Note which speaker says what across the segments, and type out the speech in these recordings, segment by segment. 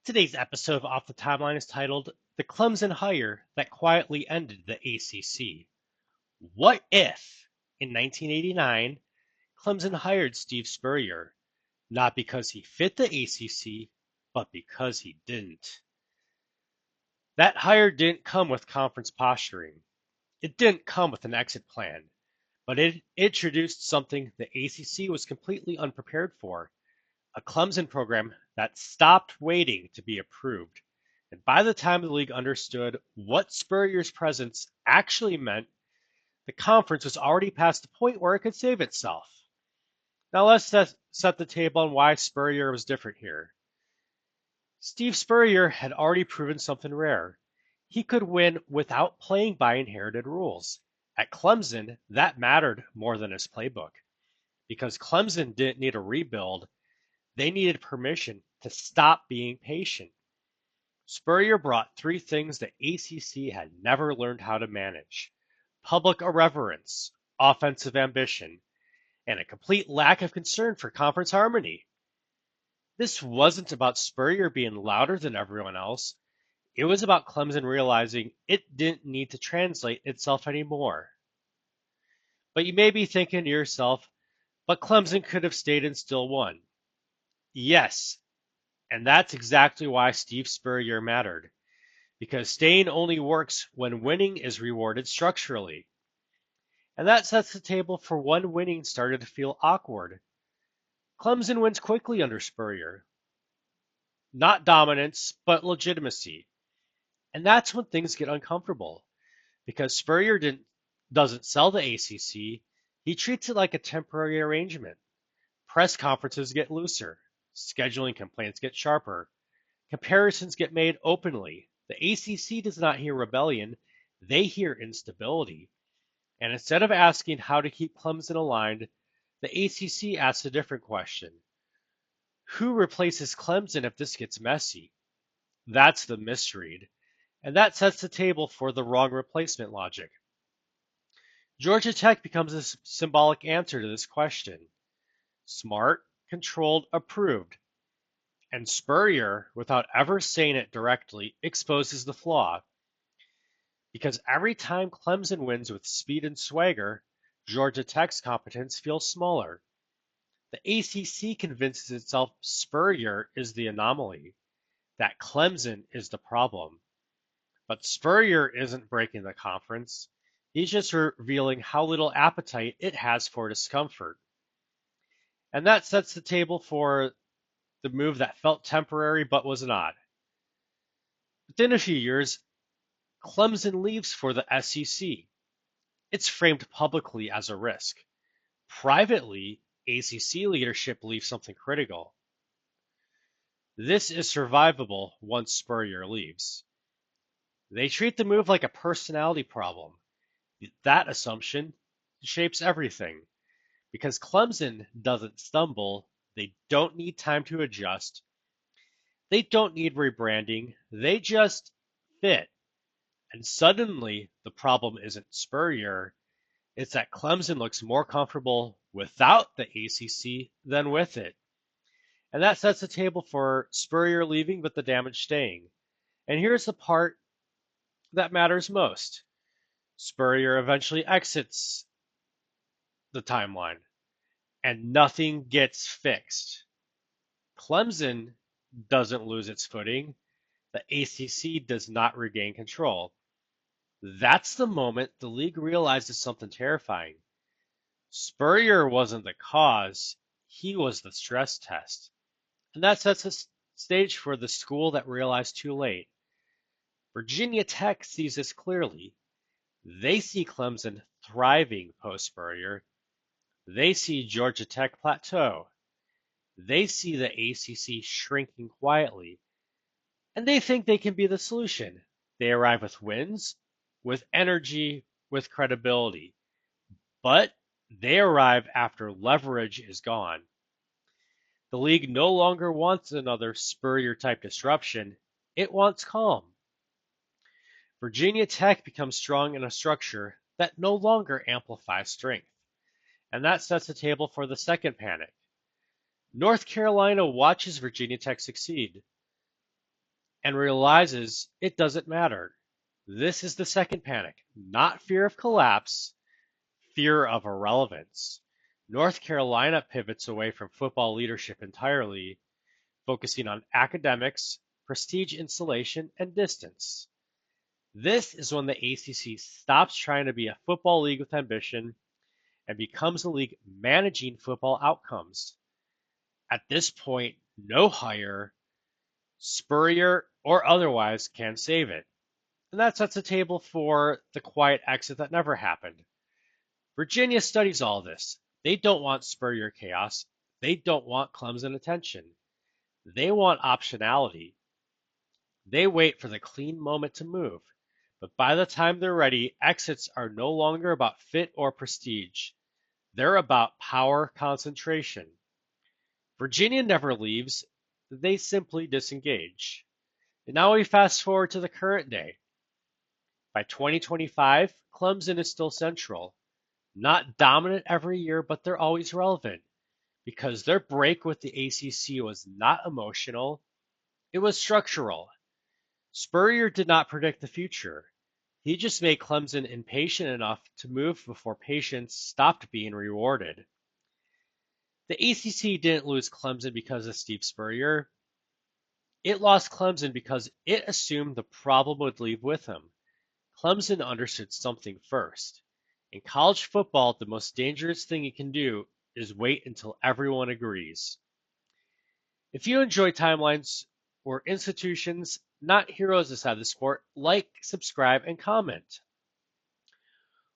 Speaker 1: Today's episode of Off the Timeline is titled The Clemson Hire That Quietly Ended the ACC. What if, in 1989, Clemson hired Steve Spurrier, not because he fit the ACC, but because he didn't? That hire didn't come with conference posturing. It didn't come with an exit plan, but it introduced something the ACC was completely unprepared for: a Clemson program that stopped waiting to be approved. And by the time the league understood what Spurrier's presence actually meant, the conference was already past the point where it could save itself. Now let's set the table on why Spurrier was different here. Steve Spurrier had already proven something rare. He could win without playing by inherited rules. At Clemson, that mattered more than his playbook, because Clemson didn't need a rebuild. They needed permission to stop being patient. Spurrier brought three things the ACC had never learned how to manage: public irreverence, offensive ambition, and a complete lack of concern for conference harmony. This wasn't about Spurrier being louder than everyone else. It was about Clemson realizing it didn't need to translate itself anymore. But you may be thinking to yourself, but Clemson could have stayed and still won. Yes, and that's exactly why Steve Spurrier mattered, because staying only works when winning is rewarded structurally. And that sets the table for when winning started to feel awkward. Clemson wins quickly under Spurrier. Not dominance, but legitimacy. And that's when things get uncomfortable, because doesn't sell the ACC, he treats it like a temporary arrangement. Press conferences get looser, scheduling complaints get sharper, comparisons get made openly. The ACC does not hear rebellion, they hear instability. And instead of asking how to keep Clemson aligned, the ACC asks a different question: who replaces Clemson if this gets messy? That's the misread. And that sets the table for the wrong replacement logic. Georgia Tech becomes a symbolic answer to this question: smart, controlled, approved. And Spurrier, without ever saying it directly, exposes the flaw. Because every time Clemson wins with speed and swagger, Georgia Tech's competence feels smaller. The ACC convinces itself Spurrier is the anomaly, that Clemson is the problem. But Spurrier isn't breaking the conference. He's just revealing how little appetite it has for discomfort. And that sets the table for the move that felt temporary but was not. Within a few years, Clemson leaves for the SEC. It's framed publicly as a risk. Privately, ACC leadership believes something critical: this is survivable once Spurrier leaves. They treat the move like a personality problem. That assumption shapes everything. Because Clemson doesn't stumble, they don't need time to adjust. They don't need rebranding. They just fit. And suddenly, the problem isn't Spurrier. It's that Clemson looks more comfortable without the ACC than with it. And that sets the table for Spurrier leaving but the damage staying. And here's the part that matters most: Spurrier eventually exits the timeline, and nothing gets fixed. Clemson doesn't lose its footing. The ACC does not regain control. That's the moment the league realizes something terrifying. Spurrier wasn't the cause, he was the stress test. And that sets the stage for the school that realized too late. Virginia Tech sees this clearly. They see Clemson thriving post Spurrier. They see Georgia Tech plateau. They see the ACC shrinking quietly. And they think they can be the solution. They arrive with wins, with energy, with credibility. But they arrive after leverage is gone. The league no longer wants another Spurrier-type disruption. It wants calm. Virginia Tech becomes strong in a structure that no longer amplifies strength. And that sets the table for the second panic. North Carolina watches Virginia Tech succeed. and realizes it doesn't matter. This is the second panic, not fear of collapse, fear of irrelevance. North Carolina pivots away from football leadership entirely, focusing on academics, prestige insulation, and distance. This is when the ACC stops trying to be a football league with ambition and becomes a league managing football outcomes. At this point, no hire, Spurrier or otherwise, can save it. And that sets the table for the quiet exit that never happened. Virginia studies all this. They don't want Spurrier chaos. They don't want Clemson attention. They want optionality. They wait for the clean moment to move. But by the time they're ready, exits are no longer about fit or prestige. They're about power concentration. Virginia never leaves. They simply disengage. And now we fast forward to the current day. By 2025, Clemson is still central. Not dominant every year, but they're always relevant because their break with the ACC was not emotional, it was structural. Spurrier did not predict the future. He just made Clemson impatient enough to move before patience stopped being rewarded. The ACC didn't lose Clemson because of Steve Spurrier. It lost Clemson because it assumed the problem would leave with him. Clemson understood something first. In college football, the most dangerous thing you can do is wait until everyone agrees. If you enjoy timelines or institutions, not heroes inside the sport, like, subscribe, and comment.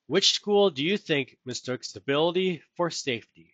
Speaker 1: Which school do you think mistook stability for safety?